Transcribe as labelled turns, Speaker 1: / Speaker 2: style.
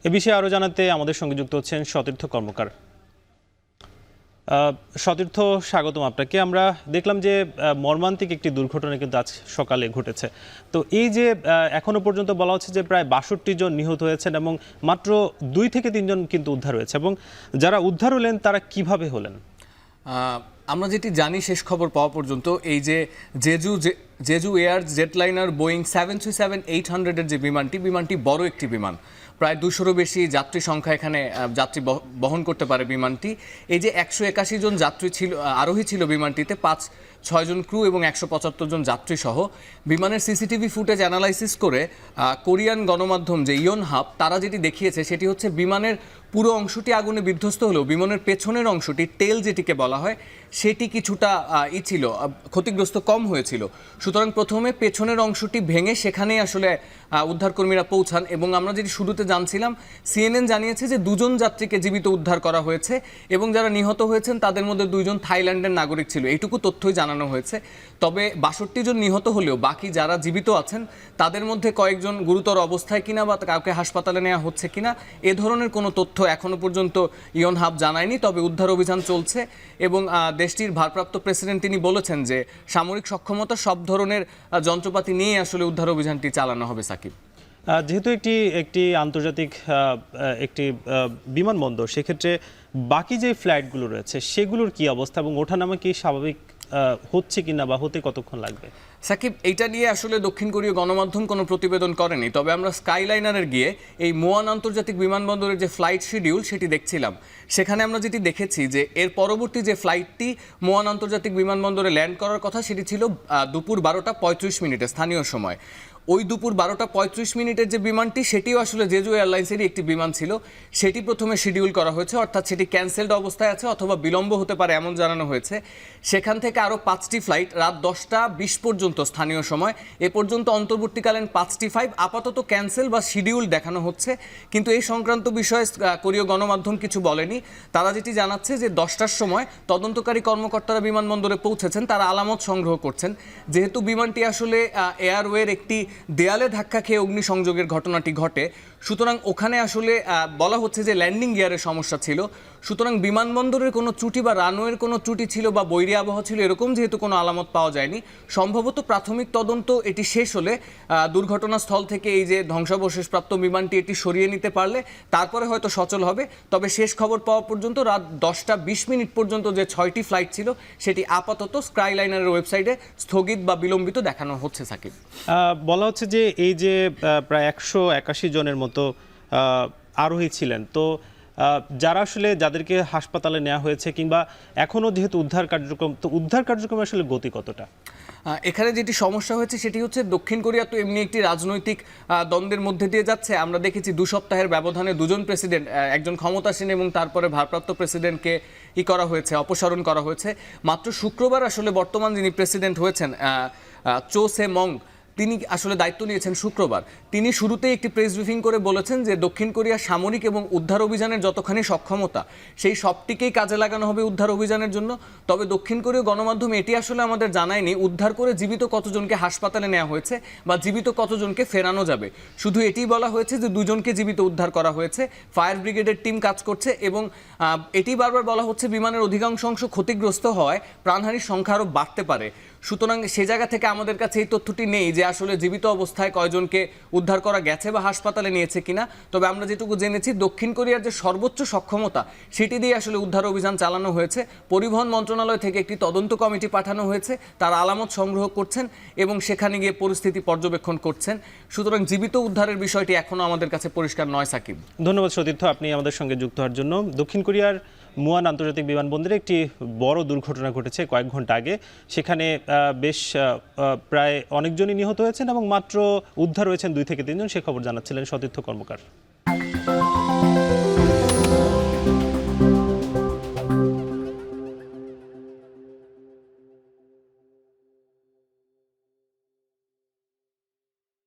Speaker 1: এ বিষয়ে আরও জানাতে আমাদের সঙ্গে যুক্ত হচ্ছেন সতীর্থ কর্মকার। সতীর্থ, স্বাগতম আপনাকে। আমরা দেখলাম যে মর্মান্তিক একটি দুর্ঘটনা কিন্তু আজ সকালে ঘটেছে। তো এই যে এখনো পর্যন্ত বলা হচ্ছে যে প্রায় ৬২ জন নিহত হয়েছেন এবং মাত্র ২ থেকে ৩ জন কিন্তু উদ্ধার হয়েছে, এবং যারা উদ্ধার হলেন তারা কিভাবে হলেন?
Speaker 2: আমরা যেটি জানি শেষ খবর পাওয়া পর্যন্ত, এই যে জেজু এয়ার জেটলাইনার বোয়িং 737-800-এর যে বিমানটি বড় একটি বিমান, প্রায় ২০০-রও বেশি যাত্রী সংখ্যা এখানে যাত্রী বহন করতে পারে বিমানটি। এই যে ১৮১ জন যাত্রী ছিল, আরোহী ছিল বিমানটিতে, ৬ জন ক্রু এবং ১৭৫ জন যাত্রী সহ। বিমানের সিসিটিভি ফুটেজ অ্যানালাইসিস করে কোরিয়ান গণমাধ্যম যে ইয়নহাপ, তারা যেটি দেখিয়েছে সেটি হচ্ছে বিমানের পুরো অংশটি আগুনে বিধ্বস্ত হলেও বিমানের পেছনের অংশটি, টেল যেটিকে বলা হয়, সেটি কিছুটা ছিল ক্ষতিগ্রস্ত কম হয়েছিল। সুতরাং প্রথমে পেছনের অংশটি ভেঙে সেখানেই আসলে উদ্ধারকর্মীরা পৌঁছান। এবং আমরা যেটি শুরুতে জানছিলাম, সিএনএন জানিয়েছে যে ২ জন যাত্রীকে জীবিত উদ্ধার করা হয়েছে এবং যারা নিহত হয়েছেন তাদের মধ্যে ২ জন থাইল্যান্ডের নাগরিক ছিল, এইটুকু তথ্যই জানানো হয়েছে। তবে ৬২ জন নিহত হলেও বাকি যারা জীবিত আছেন তাদের মধ্যে কয়েকজন গুরুতর অবস্থায় কিনা বা কাউকে হাসপাতালে নেওয়া হচ্ছে কিনা এ ধরনের কোনো তথ্য এখনো পর্যন্ত ইয়নহাপ জানায়নি। তবে উদ্ধার অভিযান চলছে এবং দেশটির ভারপ্রাপ্ত প্রেসিডেন্ট তিনি বলেছেন যে সামরিক সক্ষমতা সব ধরনের যন্ত্রপাতি নিয়ে আসলে উদ্ধার অভিযানটি চালানো হবে। সাকিব,
Speaker 1: যেহেতু একটি আন্তর্জাতিক একটি বিমানবন্দর, সেক্ষেত্রে বাকি যে ফ্লাইটগুলো রয়েছে সেগুলোর কি অবস্থা এবং ওঠানামা কি স্বাভাবিক হচ্ছে কিনা বা হতে কতক্ষণ লাগবে?
Speaker 2: সাকিব, এইটা নিয়ে আসলে দক্ষিণ কোরীয় গণমাধ্যম কোনো প্রতিবেদন করেনি। তবে আমরা স্কাইলাইনারের গিয়ে এই মোয়ান আন্তর্জাতিক বিমানবন্দরের যে ফ্লাইট শিডিউল সেটি দেখছিলাম। সেখানে আমরা যেটি দেখেছি যে এর পরবর্তী যে ফ্লাইটটি মোয়ান আন্তর্জাতিক বিমানবন্দরে ল্যান্ড করার কথা সেটি ছিল দুপুর ১২টা ৩৫ স্থানীয় সময়। ওই দুপুর ১২টা ৩৫ যে বিমানটি, সেটিও আসলে জেজু এয়ারলাইন্সেরই একটি বিমান ছিল। সেটি প্রথমে শিডিউল করা হয়েছে, অর্থাৎ সেটি ক্যান্সেলড অবস্থায় আছে অথবা বিলম্ব হতে পারে এমন জানানো হয়েছে। সেখান থেকে আরও ৫টি ফ্লাইট রাত ১০টা ২০ পর্যন্ত স্থানীয় সময়, এ পর্যন্ত অন্তর্বর্তীকালীন ৫টি ফ্লাইট আপাতত ক্যান্সেল বা শিডিউল দেখানো হচ্ছে। কিন্তু এই সংক্রান্ত বিষয়ে কোরীয় গণমাধ্যম কিছু বলেনি। তারা যেটি জানাচ্ছে যে ১০টার সময় তদন্তকারী কর্মকর্তারা বিমানবন্দরে পৌঁছেছেন, তারা আলামত সংগ্রহ করছেন। যেহেতু বিমানটি আসলে এয়ারওয়ের একটি দেয়ালে ধাক্কা খেয়ে অগ্নিসংযোগের ঘটনাটি ঘটে, সুতরাং ওখানে আসলে বলা হচ্ছে যে ল্যান্ডিং গিয়ারের সমস্যা ছিল। সুতরাং বিমানবন্দরের কোনো ত্রুটি বা রানওয়ের কোনো ত্রুটি ছিল বা বৈরী আবহাওয়া ছিল, এরকম যেহেতু কোনো আলামত পাওয়া যায়নি, সম্ভবত প্রাথমিক তদন্ত এটি শেষ হলে দুর্ঘটনাস্থল থেকে এই যে ধ্বংসাবশেষপ্রাপ্ত বিমানটি এটি সরিয়ে নিতে পারলে তারপরে হয়তো সচল হবে। তবে শেষ খবর পাওয়া পর্যন্ত রাত ১০টা ২০ পর্যন্ত যে ৬টি ফ্লাইট ছিল সেটি আপাতত স্কাইলাইনারের ওয়েবসাইটে স্থগিত বা বিলম্বিত দেখানো হচ্ছে। সাকিব,
Speaker 1: বলা হচ্ছে যে এই যে প্রায় ১৮১ জনের মতো আরোহী ছিলেন, তো যারা আসলে যাদেরকে হাসপাতালে নেওয়া হয়েছে কিংবা এখনও যেহেতু উদ্ধার কার্যক্রম আসলে গতি কতটা?
Speaker 2: এখানে যেটি সমস্যা হয়েছে সেটি হচ্ছে দক্ষিণ কোরিয়া তো এমনি একটি রাজনৈতিক দ্বন্দ্বের মধ্যে দিয়ে যাচ্ছে। আমরা দেখেছি ২ সপ্তাহের ব্যবধানে ২ জন প্রেসিডেন্ট, একজন ক্ষমতাসীন এবং তারপরে ভারপ্রাপ্ত প্রেসিডেন্টকে করা হয়েছে, অপসারণ করা হয়েছে। মাত্র শুক্রবার আসলে বর্তমান যিনি প্রেসিডেন্ট হয়েছেন চো সে মং, তিনি আসলে দায়িত্ব নিয়েছেন শুক্রবার। তিনি শুরুতেই একটি প্রেস ব্রিফিং করে বলেছেন যে দক্ষিণ কোরিয়ার সামরিক এবং উদ্ধার অভিযানের যতখানি সক্ষমতা সেই সবটিকেই কাজে লাগানো হবে উদ্ধার অভিযানের জন্য। তবে দক্ষিণ কোরীয় গণমাধ্যম এটি আসলে আমাদের জানায়নি উদ্ধার করে জীবিত কতজনকে হাসপাতালে নেওয়া হয়েছে বা জীবিত কতজনকে ফেরানো যাবে। শুধু এটি বলা হয়েছে যে ২ জনকে জীবিত উদ্ধার করা হয়েছে, ফায়ার ব্রিগেডের টিম কাজ করছে এবং এটি বারবার বলা হচ্ছে বিমানের অধিকাংশ অংশ ক্ষতিগ্রস্ত হওয়ায় প্রাণহানির সংখ্যা আরও বাড়তে পারে। সুতরাং সে জায়গা থেকে আমাদের কাছে এই তথ্যটি নেই যে আসলে জীবিত অবস্থায় কয়জনকে উদ্ধার করা গেছে বা হাসপাতালে নিয়েছে কিনা। তবে আমরা যেটুকু জেনেছি দক্ষিণ কোরিয়ার যে সর্বোচ্চ সক্ষমতা সেটি দিয়ে আসলে উদ্ধার অভিযান চালানো হয়েছে। পরিবহন মন্ত্রণালয় থেকে একটি তদন্ত কমিটি পাঠানো হয়েছে, তারা আলামত সংগ্রহ করছেন এবং সেখানে গিয়ে পরিস্থিতি পর্যবেক্ষণ করছেন। সুতরাং জীবিত উদ্ধারের বিষয়টি এখনও আমাদের কাছে পরিষ্কার নয়। সাকিব,
Speaker 1: ধন্যবাদ সতীর্থ, আপনি আমাদের সঙ্গে যুক্ত হওয়ার জন্য। দক্ষিণ কোরিয়ার মুয়ান আন্তর্জাতিক বিমানবন্দরে একটি বড় দুর্ঘটনা ঘটেছে কয়েক ঘন্টা আগে। সেখানে বেশ প্রায় অনেকজনই নিহত হয়েছেন এবং মাত্র উদ্ধার হয়েছেন ২ থেকে ৩ জন, সে খবর জানাচ্ছিলেন সতীর্থ কর্মকার।